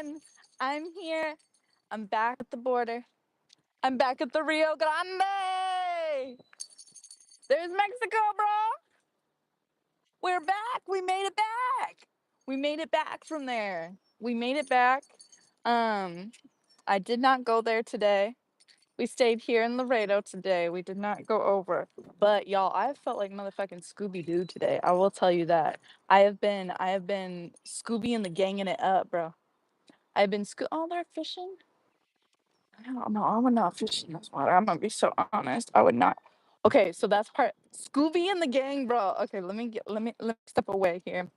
everyone. I'm here. I'm back at the border. I'm back at the Rio Grande. There's Mexico, bro. We're back. We made it back. We made it back from there. We made it back. Um, I did not go there today. We stayed here in Laredo today. We did not go over. But y'all, I have felt like motherfucking Scooby Doo today. I will tell you that. I have been Scooby and the ganging it up, bro. I've been oh, they're fishing. No, I would not fish in this water. I'm gonna be so honest. I would not. Okay, so that's part Scooby and the gang, bro. Okay, let me step away here.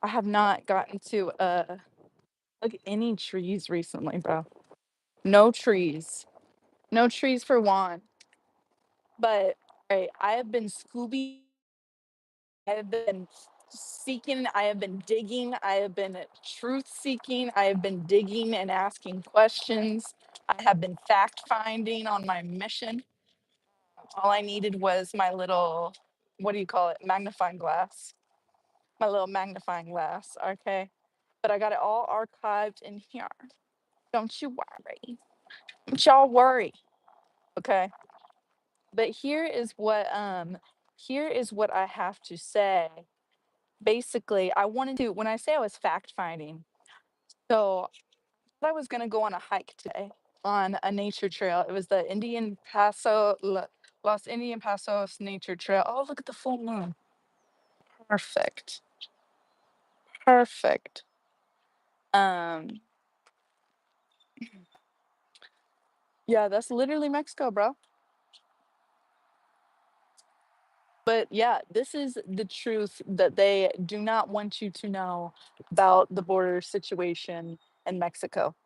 I have not gotten to look at any trees recently, bro. No trees. No trees for Juan. But right, I have been Scooby. I have been seeking, I have been digging, I have been truth seeking, I have been digging and asking questions. I have been fact finding on my mission. All I needed was my little, what do you call it? Magnifying glass. My little magnifying glass. Okay. But I got it all archived in here. Don't you worry. Don't y'all worry. Okay. But here is what I have to say. Basically, I wanted to when I say I was fact finding, so I was gonna go on a hike today on a nature trail. It was the Los Indian Pasos Nature Trail. Oh, look at the full moon. Perfect. Perfect. Um, yeah, that's literally Mexico, bro. But yeah, this is the truth that they do not want you to know about the border situation in Mexico.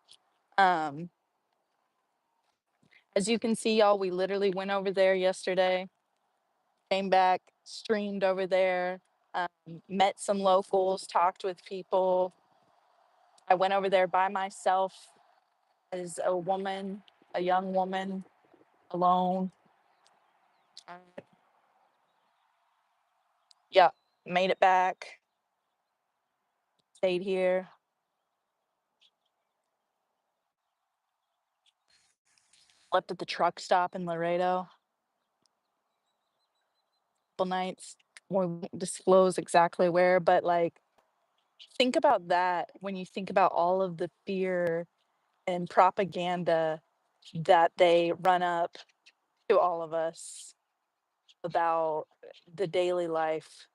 Um, as you can see, y'all, we literally went over there yesterday, came back, streamed over there, met some locals, talked with people. I went over there by myself as a woman, a young woman, alone. Uh, yeah, made it back, stayed here, slept at the truck stop in Laredo couple nights. We won't disclose exactly where, but like, think about that when you think about all of the fear and propaganda that they run up to all of us about the daily life.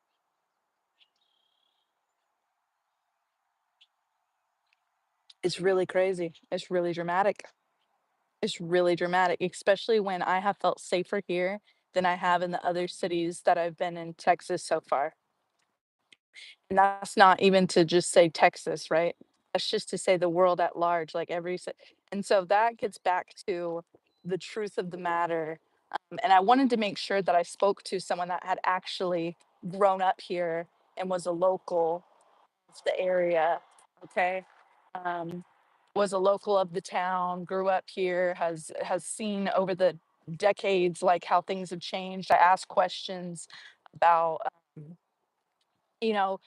It's really crazy. It's really dramatic. It's really dramatic, especially when I have felt safer here than I have in the other cities that I've been in Texas so far. And that's not even to just say Texas, right? That's just to say the world at large, like and so that gets back to the truth of the matter. And I wanted to make sure that I spoke to someone that had actually grown up here and was a local of the area. Okay. Um, was a local of the town, grew up here, has seen over the decades like how things have changed. I asked questions about you know,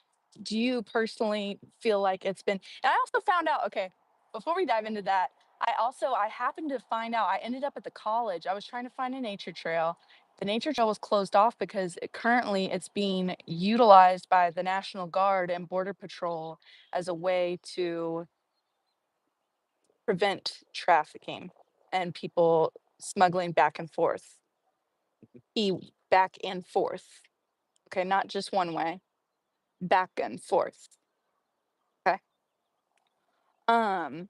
do you personally feel like it's been and I also found out, okay, before we dive into that, I happened to find out I ended up at the college. I was trying to find a nature trail. The nature trail was closed off because currently it's being utilized by the National Guard and Border Patrol as a way to prevent trafficking and people smuggling back and forth. Back and forth. Okay, not just one way, back and forth. Okay. Um,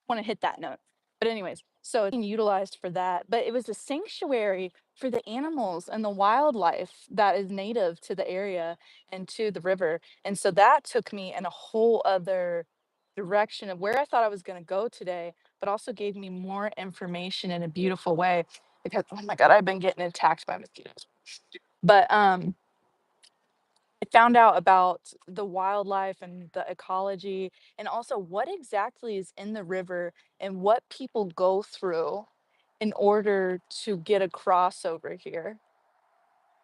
want to hit that note. But anyways, so it's being utilized for that. But it was a sanctuary for the animals and the wildlife that is native to the area and to the river. And so that took me in a whole other direction of where I thought I was going to go today, but also gave me more information in a beautiful way. Because oh my god, I've been getting attacked by mosquitoes. But I found out about the wildlife and the ecology and also what exactly is in the river and what people go through in order to get across over here.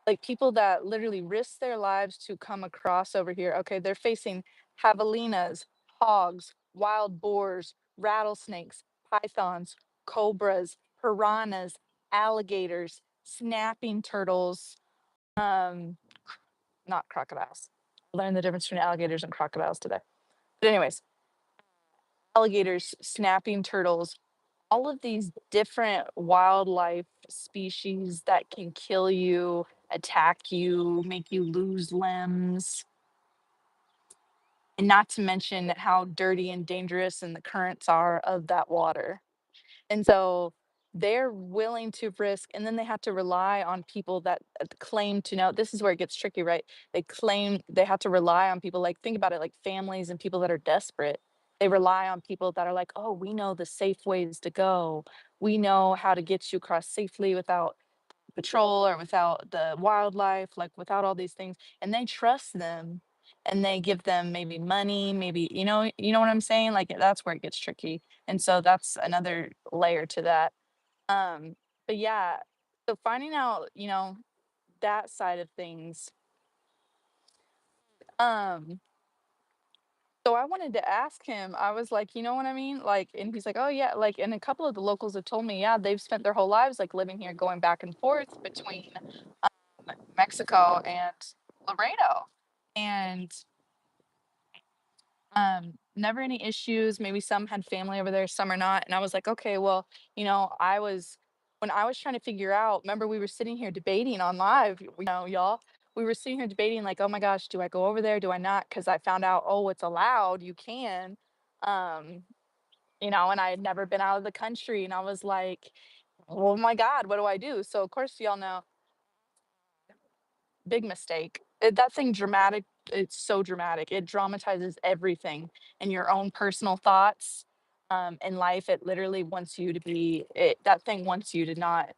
like people that literally risk their lives to come across over here. Okay, they're facing javelinas, hogs, wild boars, rattlesnakes, pythons, cobras, piranhas, alligators, snapping turtles, um, not crocodiles. I learned the difference between alligators and crocodiles today. But anyways, alligators, snapping turtles, all of these different wildlife species that can kill you, attack you, make you lose limbs, and not to mention how dirty and dangerous and the currents are of that water. And so they're willing to risk, and then they have to rely on people that claim to know. This is where it gets tricky, right? They claim they have to rely on people, like, think about it, like families and people that are desperate. They rely on people that are like, oh, we know the safe ways to go. We know how to get you across safely without patrol or without the wildlife, like without all these things. And they trust them and they give them maybe money, maybe, you know what I'm saying? Like that's where it gets tricky. And so that's another layer to that. Um, but yeah, so finding out, that side of things. Um, so I wanted to ask him, I was like, you know what I mean? Like, and he's like, oh yeah, like, and a couple of the locals have told me, yeah, they've spent their whole lives like living here, going back and forth between Mexico and Laredo. And never any issues. Maybe some had family over there, some are not. And I was like, okay, well, I was when I was trying to figure out, remember we were sitting here debating on live, y'all. We were sitting here debating, like, oh my gosh, do I go over there? Do I not? Because I found out, oh, it's allowed, you can. Um, and I had never been out of the country. And I was like, oh my God, what do I do? So of course y'all know, big mistake. That thing dramatic, it's so dramatic. It dramatizes everything and your own personal thoughts in life. It literally wants you to be that thing wants you to not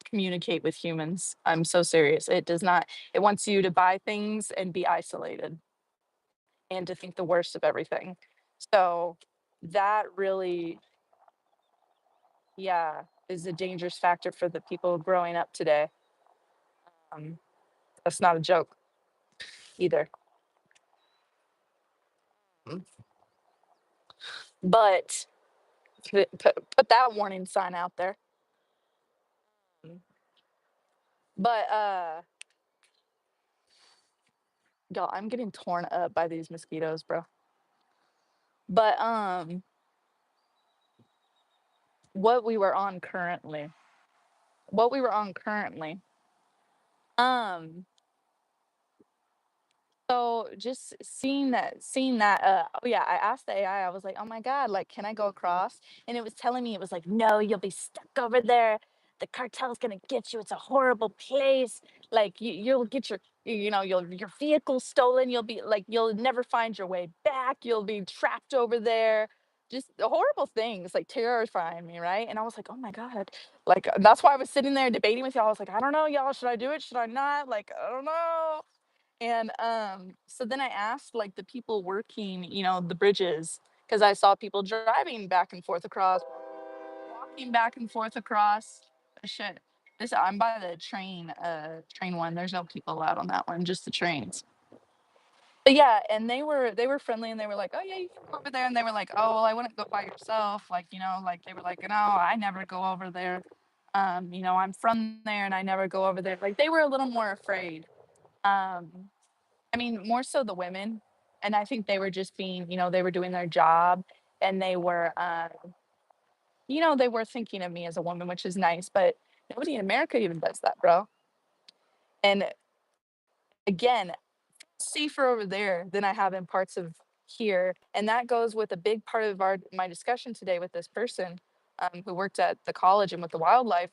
communicate with humans. I'm so serious. It does not. It wants you to buy things and be isolated and to think the worst of everything. So that really, yeah, is a dangerous factor for the people growing up today. Um, that's not a joke either. Mm. But put that warning sign out there. Mm. But y'all, I'm getting torn up by these mosquitoes, bro. But what we were on currently. What we were on currently. Um So just seeing that, oh yeah, I asked the AI, I was like, oh my God, like, can I go across? And it was telling me, it was like, no, you'll be stuck over there. The cartel's gonna get you. It's a horrible place. Like you'll get your vehicle stolen. You'll be like, you'll never find your way back. You'll be trapped over there. Just horrible things, like terrifying me, right? And I was like, oh my God. Like that's why I was sitting there debating with y'all. I was like, I don't know, y'all, should I do it? Should I not? Like, I don't know. And so then I asked like the people working, the bridges, because I saw people driving back and forth across, walking back and forth across. Shit. This I'm by the train one. There's no people allowed on that one, just the trains. But yeah, and they were friendly and they were like, oh yeah, you can go over there. And they were like, oh well, I wouldn't go by yourself. Like, like they were like, no, I never go over there. I'm from there and I never go over there. Like they were a little more afraid. Um, I mean, more so the women, and I think they were just being, they were doing their job, and they were thinking of me as a woman, which is nice, but nobody in America even does that, bro. And again, safer over there than I have in parts of here, and that goes with a big part of my discussion today with this person who worked at the college and with the wildlife.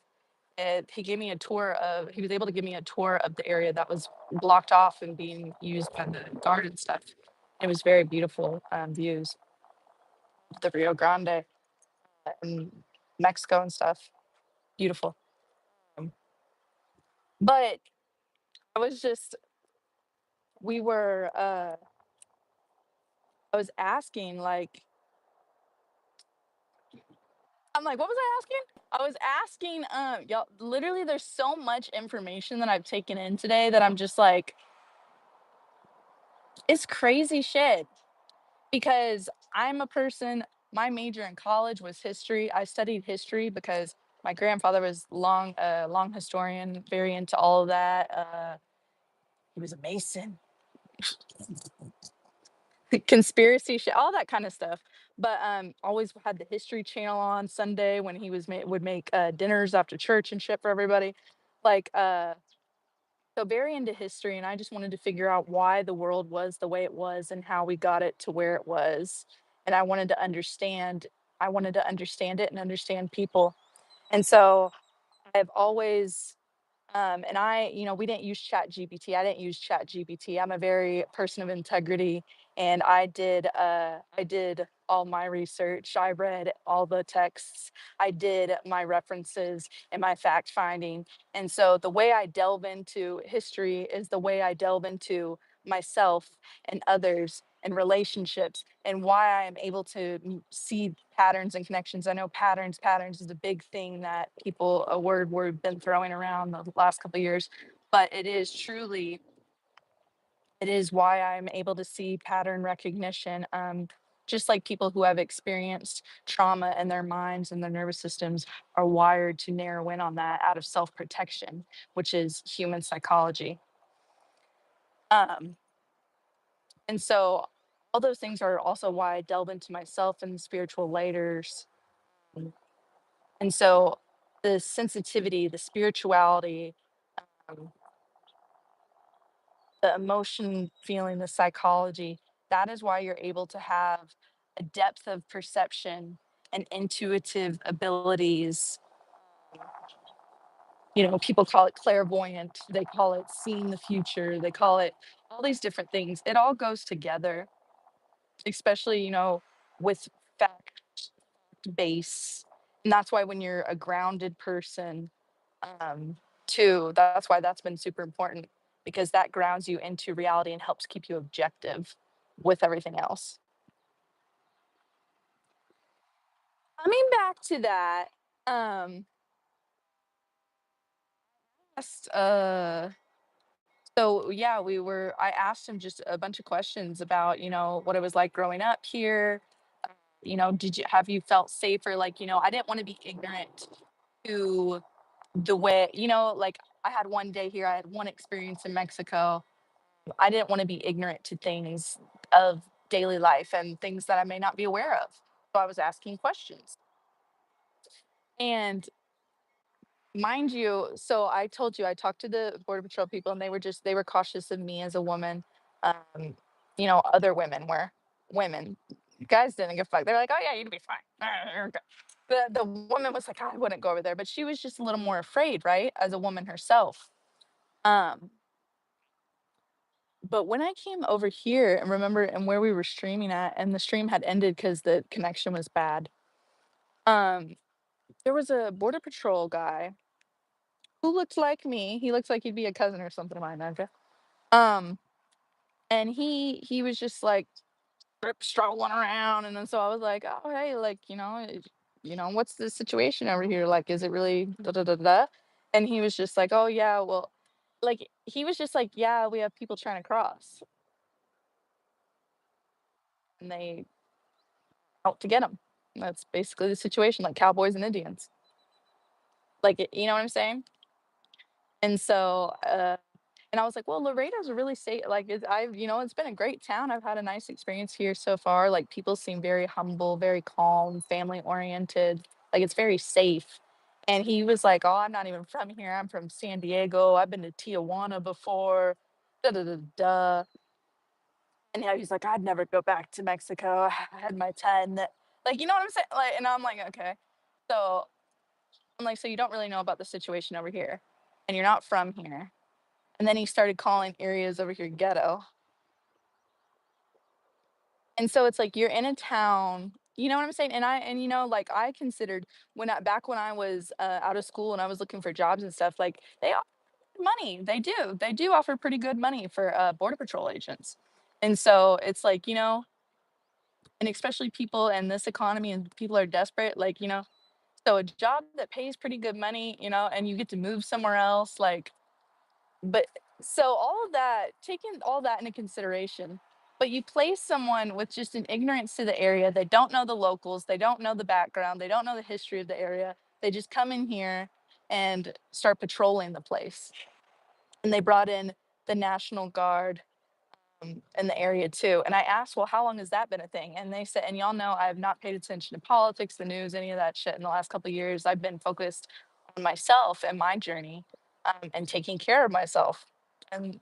He gave me a tour of. He was able to give me a tour of the area that was blocked off and being used by the guard and stuff. It was very beautiful views of the Rio Grande and Mexico and stuff. Beautiful. Um, But I was just, we were, I was asking, like, I'm like, what was I asking? I was asking, y'all, literally, there's so much information that I've taken in today that I'm just like, it's crazy shit. Because I'm a person, my major in college was history. I studied history because my grandfather was long historian, very into all of that. He was a Mason, conspiracy shit, all that kind of stuff. But always had the History Channel on Sunday when he would make dinners after church and shit for everybody. Like so very into history, and I just wanted to figure out why the world was the way it was and how we got it to where it was. And I wanted to understand it and understand people. And so I've always and we didn't use Chat GPT. I didn't use Chat GPT. I'm a very person of integrity, and I did all my research. I read all the texts. I did my references and my fact finding. And so the way I delve into history is the way I delve into myself and others and relationships and why I am able to see patterns and connections. I know patterns is a big thing that a word we've been throwing around the last couple of years, but it is why I'm able to see pattern recognition. Just like people who have experienced trauma in their minds and their nervous systems are wired to narrow in on that out of self protection, which is human psychology. Um, and so all those things are also why I delve into myself and spiritual layers. And so the sensitivity, the spirituality, um, the emotion, feeling, the psychology, that is why you're able to have a depth of perception and intuitive abilities. People call it clairvoyant, they call it seeing the future, they call it all these different things. It all goes together, especially, with fact base. And that's why when you're a grounded person, um, too, that's why that's been super important because that grounds you into reality and helps keep you objective with everything else. Coming back to that, um, asked, so yeah, I asked him just a bunch of questions about, what it was like growing up here. Have you felt safer? Like, I didn't want to be ignorant to the way, like I had one day here, I had one experience in Mexico. I didn't want to be ignorant to things of daily life and things that I may not be aware of. So I was asking questions. And mind you, so I told you I talked to the Border Patrol people and they were cautious of me as a woman. Um, other women were women. Guys didn't give a fuck. They're like, oh yeah, you'd be fine. You're good." The woman was like, I wouldn't go over there, but she was just a little more afraid, right? As a woman herself. Um, But when I came over here and remember and where we were streaming at and the stream had ended because the connection was bad, um, there was a border patrol guy who looked like me. He looks like he'd be a cousin or something of mine, Andrea. Um, and he was just like strolling around, and then so I was like, oh hey, like what's the situation over here? Like, is it really da da da da? And he was just like, oh yeah, well, like he was just like, yeah, we have people trying to cross, and they out to get them. That's basically the situation, like cowboys and Indians. Like, you know what I'm saying? And so, and I was like, well, Laredo's a really safe, like, it's been a great town. I've had a nice experience here so far. Like, people seem very humble, very calm, family oriented. Like, it's very safe. And he was like, oh, I'm not even from here. I'm from San Diego. I've been to Tijuana before. Da da da da. And yeah, he's like, I'd never go back to Mexico. I had my 10. Like, you know what I'm saying? Like, and I'm like, okay. So I'm like, so you don't really know about the situation over here, and you're not from here. And then he started calling areas over here ghetto. And so it's like you're in a town, you know what I'm saying? And like I considered back when I was out of school and I was looking for jobs and stuff, like they offer money. They do offer pretty good money for border patrol agents. And so it's like, and especially people in this economy and people are desperate, like, So a job that pays pretty good money, and you get to move somewhere else, like, but so all of that, taking all that into consideration, but you place someone with just an ignorance to the area. They don't know the locals, they don't know the background, they don't know the history of the area. They just come in here and start patrolling the place. And they brought in the National Guard in the area too. And I asked, well, how long has that been a thing? And they said, and y'all know I have not paid attention to politics, the news, any of that shit in the last couple of years. I've been focused on myself and my journey, and taking care of myself and,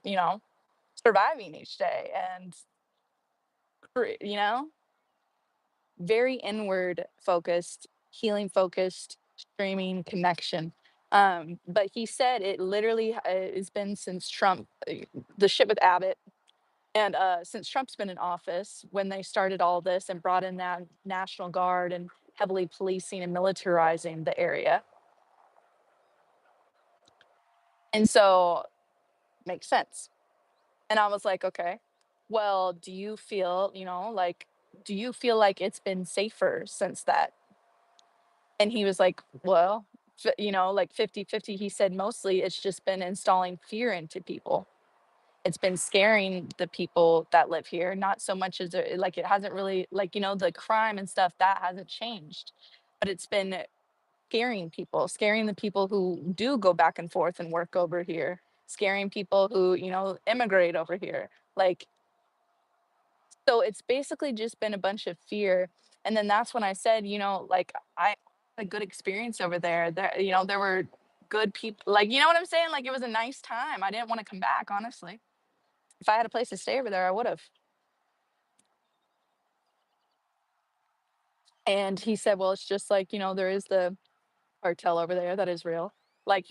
surviving each day and, you know, very inward focused, healing focused, streaming connection. But he said it literally has been since Trump, the shit with Abbott. And since Trump's been in office, when they started all this and brought in that National Guard and heavily policing and militarizing the area. And so makes sense. And I was like, okay, well, do you feel like it's been safer since that? And he was like, well, like 50-50. He said mostly it's just been installing fear into people. It's been scaring the people that live here, not so much as like it hasn't really, like, the crime and stuff that hasn't changed, but it's been scaring the people who do go back and forth and work over here, scaring people who, immigrate over here. Like, so it's basically just been a bunch of fear. And then that's when I said, like, I had a good experience over there. There were good people. Like, you know what I'm saying? Like, it was a nice time. I didn't want to come back, honestly. If I had a place to stay over there, I would have. And he said, well, it's just like, there is the cartel over there that is real. Like,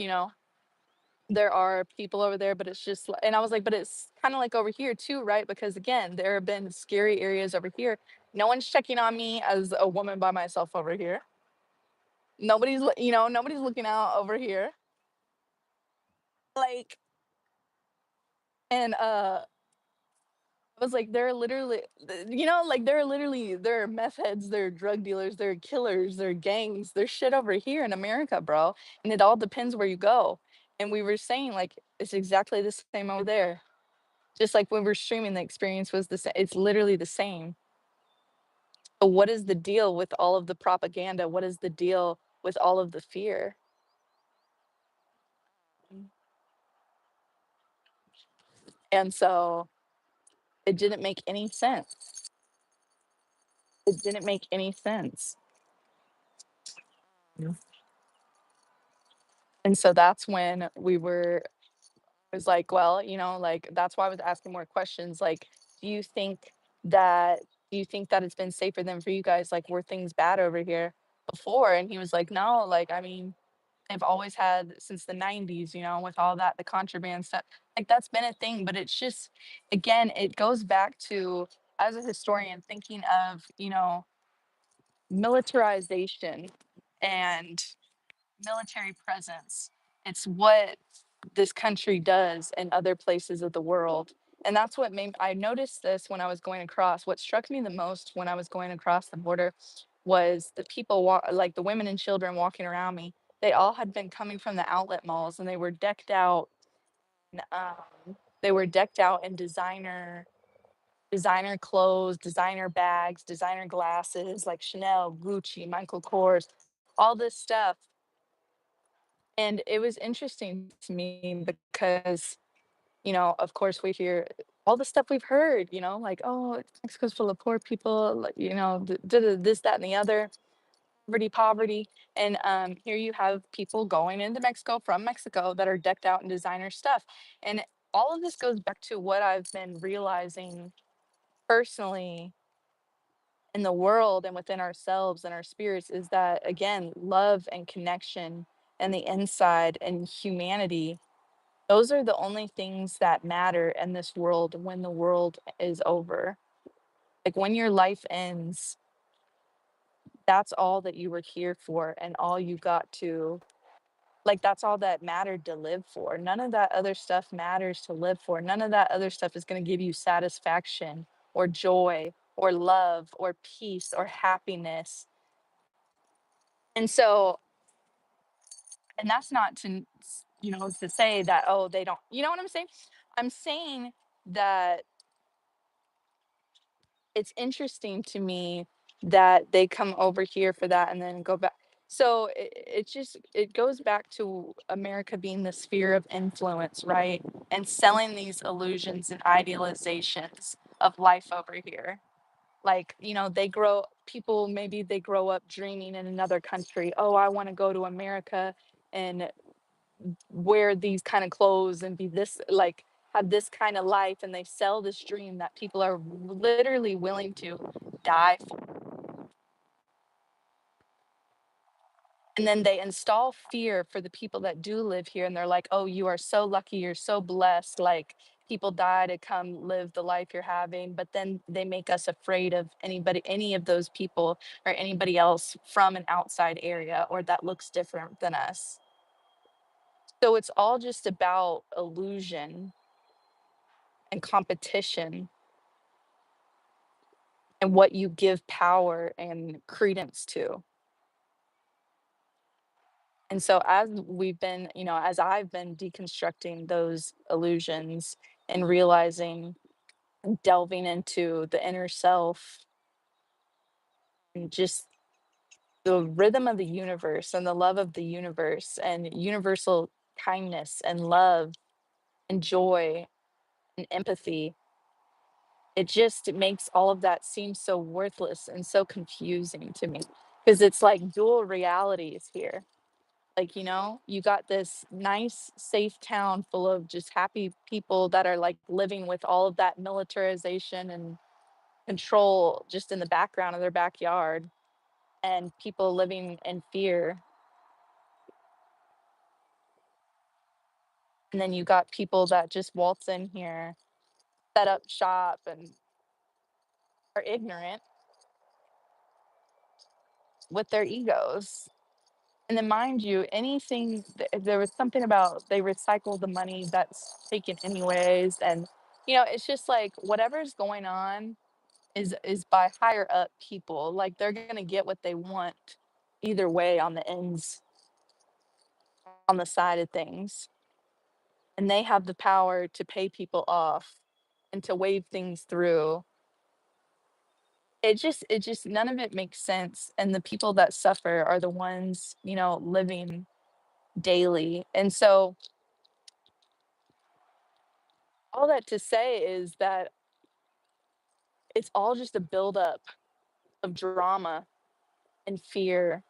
there are people over there, but it's just, and I was like, but it's kind of like over here too, right? Because again, there have been scary areas over here. No one's checking on me as a woman by myself over here. Nobody's looking out over here. Like, and I was like, there are meth heads, there are drug dealers, there are killers, there are gangs, there's shit over here in America, bro. And it all depends where you go. And we were saying like it's exactly the same over there. Just like when we're streaming, the experience was the same. It's literally the same. But what is the deal with all of the propaganda? What is the deal with all of the fear? And so it didn't make any sense. It didn't make any sense. Mm. And so that's when I was like, well, like that's why I was asking more questions. Like, do you think that do you think that it's been safer than for you guys? Like, were things bad over here before? And he was like, no, like I mean, they've always had since the 90s, with all that, the contraband stuff. Like that's been a thing, but it's just again, it goes back to as a historian thinking of, militarization and military presence. It's what this country does in other places of the world. And that's what made I noticed this when I was going across. What struck me the most when I was going across the border was the people like the women and children walking around me. They all had been coming from the outlet malls and they were decked out. They were decked out in designer clothes, designer bags, designer glasses like Chanel, Gucci, Michael Kors, all this stuff. And it was interesting to me because, of course, we hear all the stuff we've heard, like, oh, Mexico's full of poor people, like, this, that, and the other, poverty. And here you have people going into Mexico from Mexico that are decked out in designer stuff. And all of this goes back to what I've been realizing personally in the world and within ourselves and our spirits is that, again, love and connection and the inside and humanity, those are the only things that matter in this world when the world is over. Like when your life ends, that's all that you were here for and all you got to, like, that's all that mattered to live for. None of that other stuff matters to live for. None of that other stuff is going to give you satisfaction or joy or love or peace or happiness. And so, and that's not to, to say that, oh, they don't, you know what I'm saying? I'm saying that it's interesting to me that they come over here for that and then go back. So it just it goes back to America being the sphere of influence, right? And selling these illusions and idealizations of life over here. Like, they grow people, maybe they grow up dreaming in another country. Oh, I want to go to America and wear these kind of clothes and be this, like, have this kind of life, and they sell this dream that people are literally willing to die for. And then they install fear for the people that do live here, and they're like, oh, you are so lucky, you're so blessed, like, people die to come live the life you're having. But then they make us afraid of any of those people or anybody else from an outside area or that looks different than us. So it's all just about illusion and competition and what you give power and credence to. And so as I've been deconstructing those illusions and realizing, delving into the inner self and just the rhythm of the universe and the love of the universe and universal kindness and love and joy and empathy, it just makes all of that seem so worthless and so confusing to me, because it's like dual realities here. Like, you got this nice, safe town full of just happy people that are like living with all of that militarization and control just in the background of their backyard, and people living in fear. And then you got people that just waltz in here, set up shop, and are ignorant with their egos. And then, mind you, there was something about they recycle the money that's taken anyways. And, it's just like whatever's going on is by higher up people. Like, they're gonna get what they want either way on the ends, on the side of things. And they have the power to pay people off and to wave things through. It just none of it makes sense. And the people that suffer are the ones, living daily. And so all that to say is that it's all just a buildup of drama and fear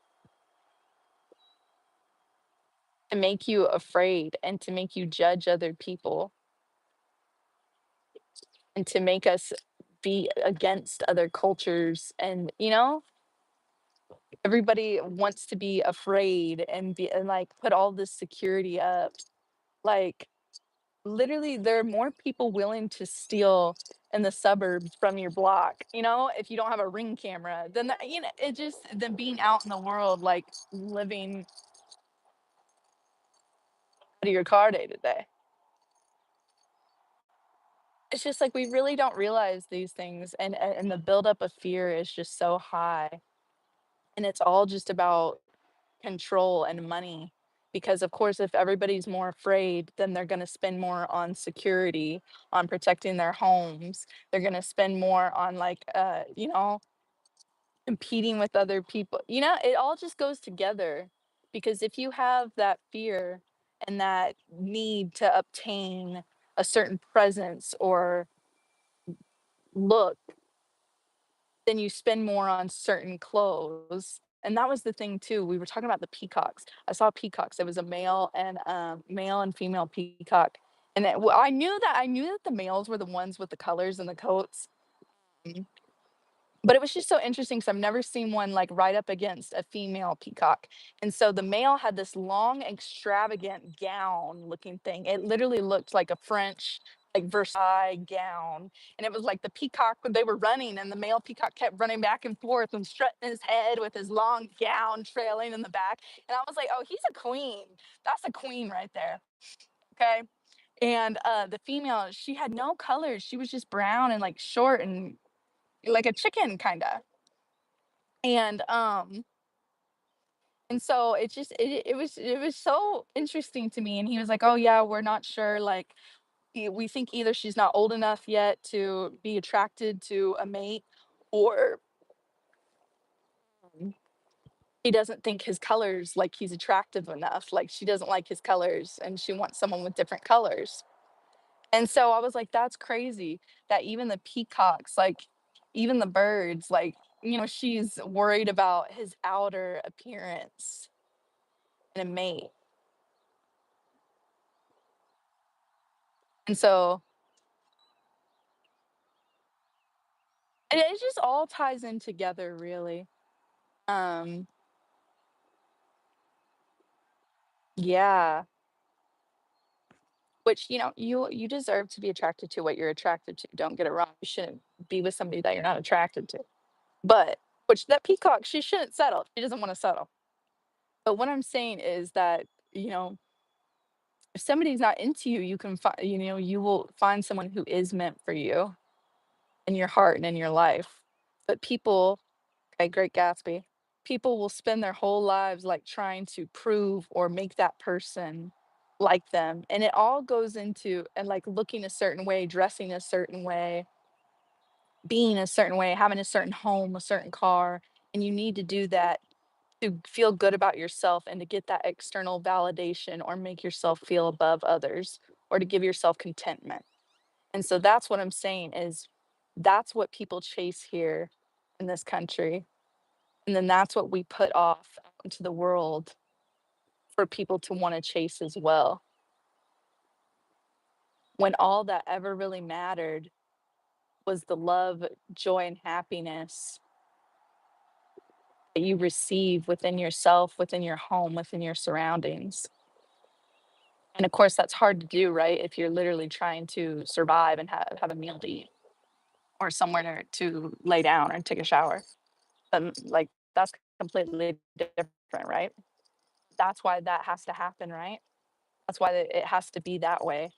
to make you afraid and to make you judge other people and to make us be against other cultures. And, everybody wants to be afraid and like put all this security up. Like, literally, there are more people willing to steal in the suburbs from your block, if you don't have a ring camera, then it just than being out in the world, like living out of your car day to day. It's just like we really don't realize these things, and the buildup of fear is just so high, and it's all just about control and money. Because of course, if everybody's more afraid, then they're going to spend more on security, on protecting their homes. They're going to spend more on, like, competing with other people. It all just goes together. Because if you have that fear and that need to obtain a certain presence or look, then you spend more on certain clothes. And that was the thing too. We were talking about the peacocks. I saw peacocks. It was a male and female peacock. And I knew that the males were the ones with the colors and the coats. Mm. But it was just so interesting because I've never seen one like right up against a female peacock. And so the male had this long, extravagant gown looking thing. It literally looked like a French, like Versailles gown. And it was like the peacock when they were running, and the male peacock kept running back and forth and strutting his head with his long gown trailing in the back. And I was like, oh, he's a queen. That's a queen right there. Okay. And the female, she had no colors. She was just brown and like short and like a chicken kind of. And And so it was so interesting to me, and he was like, "Oh, yeah, we're not sure, like, we think either she's not old enough yet to be attracted to a mate, or he doesn't think his colors, like, he's attractive enough, like, she doesn't like his colors, and she wants someone with different colors." And so I was like, "That's crazy that even the peacocks, like, even the birds, like, she's worried about his outer appearance in a mate." And so it just all ties in together, really. Um, yeah, which, you deserve to be attracted to what you're attracted to, don't get it wrong. You shouldn't be with somebody that you're not attracted to. But which that peacock, she shouldn't settle. She doesn't wanna settle. But what I'm saying is that, you know, if somebody's not into you, you can find, you will find someone who is meant for you in your heart and in your life. But people, okay, Great Gatsby, people will spend their whole lives like trying to prove or make that person like them. And it all goes into and like looking a certain way, dressing a certain way, being a certain way, having a certain home, a certain car. And you need to do that to feel good about yourself and to get that external validation or make yourself feel above others or to give yourself contentment. And so that's what I'm saying is that's what people chase here in this country. And then that's what we put off out into the world for people to want to chase as well. When all that ever really mattered was the love, joy, and happiness that you receive within yourself, within your home, within your surroundings. And of course, that's hard to do, right? If you're literally trying to survive and have a meal to eat or somewhere to lay down or take a shower. Like, that's completely different, right? That's why that has to happen, right? That's why it has to be that way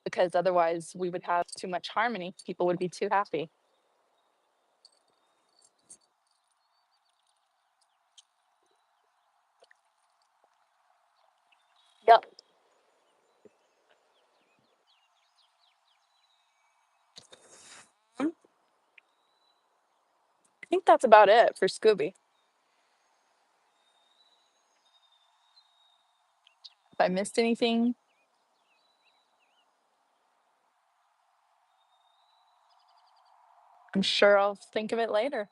because otherwise we would have too much harmony. People would be too happy. Yep. I think that's about it for Scooby. If I missed anything, I'm sure I'll think of it later.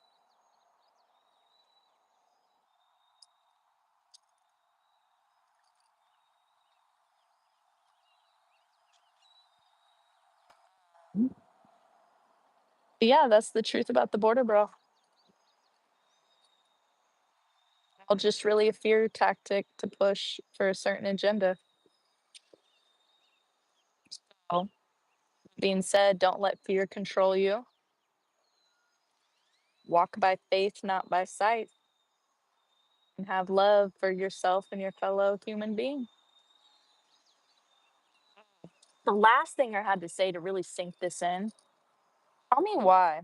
Mm. Yeah, that's the truth about the border, bro. All just really a fear tactic to push for a certain agenda. So, being said, don't let fear control you. Walk by faith, not by sight, and have love for yourself and your fellow human being. The last thing I had to say to really sink this in, tell me why.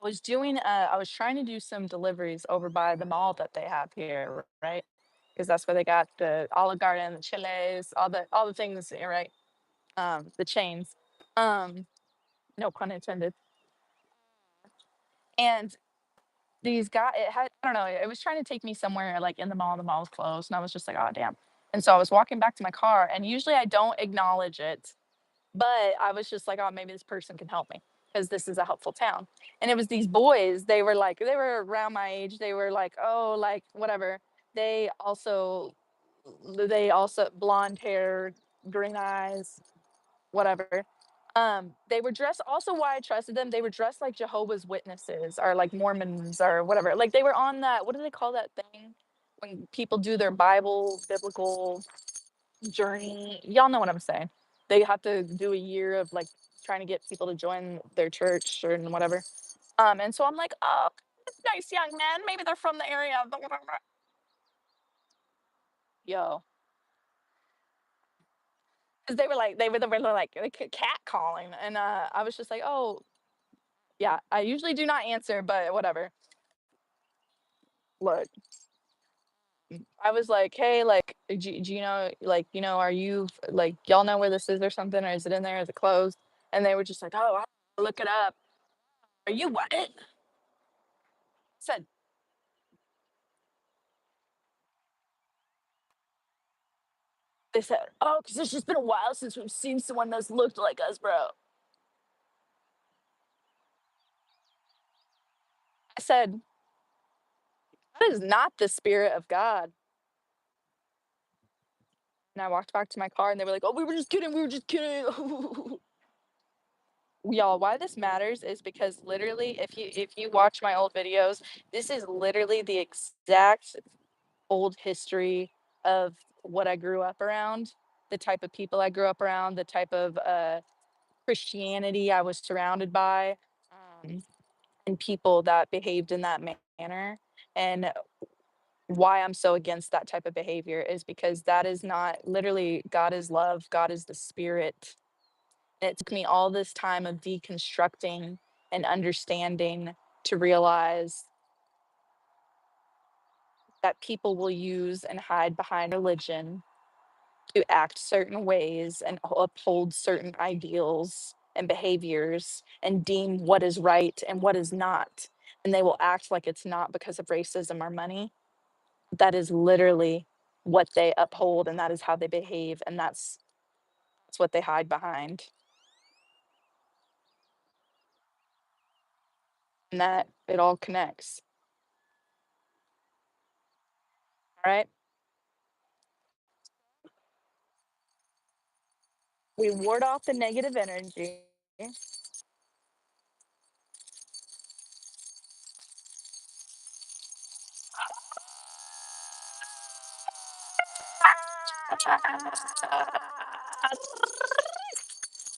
I was trying to do some deliveries over by the mall that they have here, right? Because that's where they got the Olive Garden, the Chili's, all the things, right? The chains. Um, no pun intended. And these guys, it had, I don't know, it was trying to take me somewhere like in the mall was closed, and I was just like, oh damn. And so I was walking back to my car, and usually I don't acknowledge it. But I was just like, "Oh, maybe this person can help me because this is a helpful town." And it was these boys, they were around my age. They were like, "Oh, like whatever." They also they also blonde hair, green eyes, whatever. They were dressed also why I trusted them, they were dressed like Jehovah's Witnesses or like Mormons or whatever. Like they were on that, what do they call that thing when people do their biblical journey. Y'all know what I'm saying. They have to do a year of like trying to get people to join their church or and whatever. And so I'm like, oh, nice young man. Maybe they're from the area. Yo, because they were like cat calling, and I was just like, oh yeah. I usually do not answer, but whatever. Look, I was like, "Hey, like, do you know, like, are you like, y'all know where this is or something, or is it in there? Is it closed?" And they were just like, "Oh, I'll look it up." Are you what? Said they said, "Oh, because it's just been a while since we've seen someone that's looked like us, bro." I said, "That is not the spirit of God." And I walked back to my car and they were like, "Oh, we were just kidding. We were just kidding." Y'all, why this matters is because literally, if you watch my old videos, this is literally the exact old history of what I grew up around, the type of people I grew up around, the type of Christianity I was surrounded by, um, and people that behaved in that manner. And why I'm so against that type of behavior is because that is not literally God is love, God is the spirit. And it took me all this time of deconstructing and understanding to realize that people will use and hide behind religion to act certain ways and uphold certain ideals and behaviors and deem what is right and what is not. And they will act like it's not because of racism or money. That is literally what they uphold and that is how they behave. And that's what they hide behind. And that it all connects. All right. We ward off the negative energy.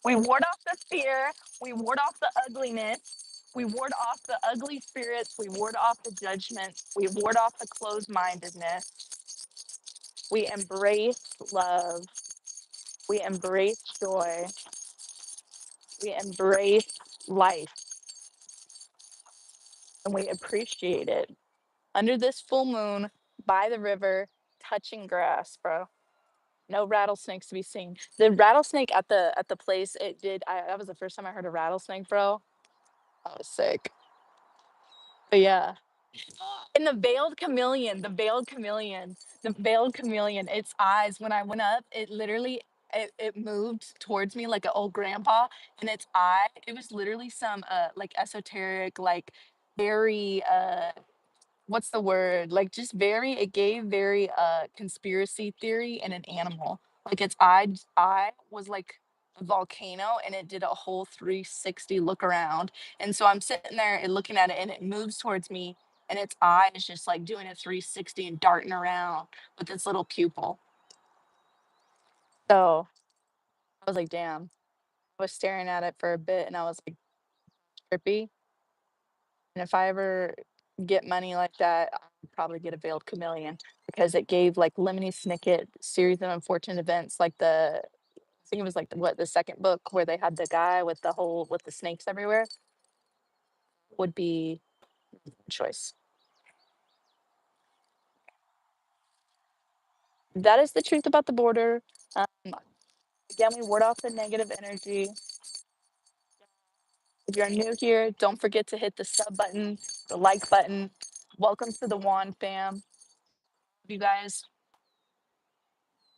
We ward off the fear. We ward off the ugliness. We ward off the ugly spirits. We ward off the judgment. We ward off the closed mindedness. We embrace love. We embrace joy. We embrace life and we appreciate it. Under this full moon, by the river, touching grass, bro. No rattlesnakes to be seen. The rattlesnake at the place it did. That was the first time I heard a rattlesnake, bro. I was sick. But yeah, and the veiled chameleon, its eyes, when I went up, it literally it moved towards me like an old grandpa, and its eye, it was literally some like esoteric, like very what's the word? Like just very it gave very conspiracy theory in an animal. Like its eye was like a volcano and it did a whole 360 look around. And so I'm sitting there and looking at it and it moves towards me and its eye is just like doing a 360 and darting around with its little pupil. So I was like, damn. I was staring at it for a bit and I was like, trippy. And if I ever get money like that, I'll probably get a veiled chameleon because it gave like Lemony Snicket series of unfortunate events, like I think it was like the second book where they had the guy with the whole with the snakes everywhere would be a choice. That is the truth about the border. Um, again, we ward off the negative energy. If you're new here, don't forget to hit the sub button, the like button. Welcome to the Wand fam. You guys.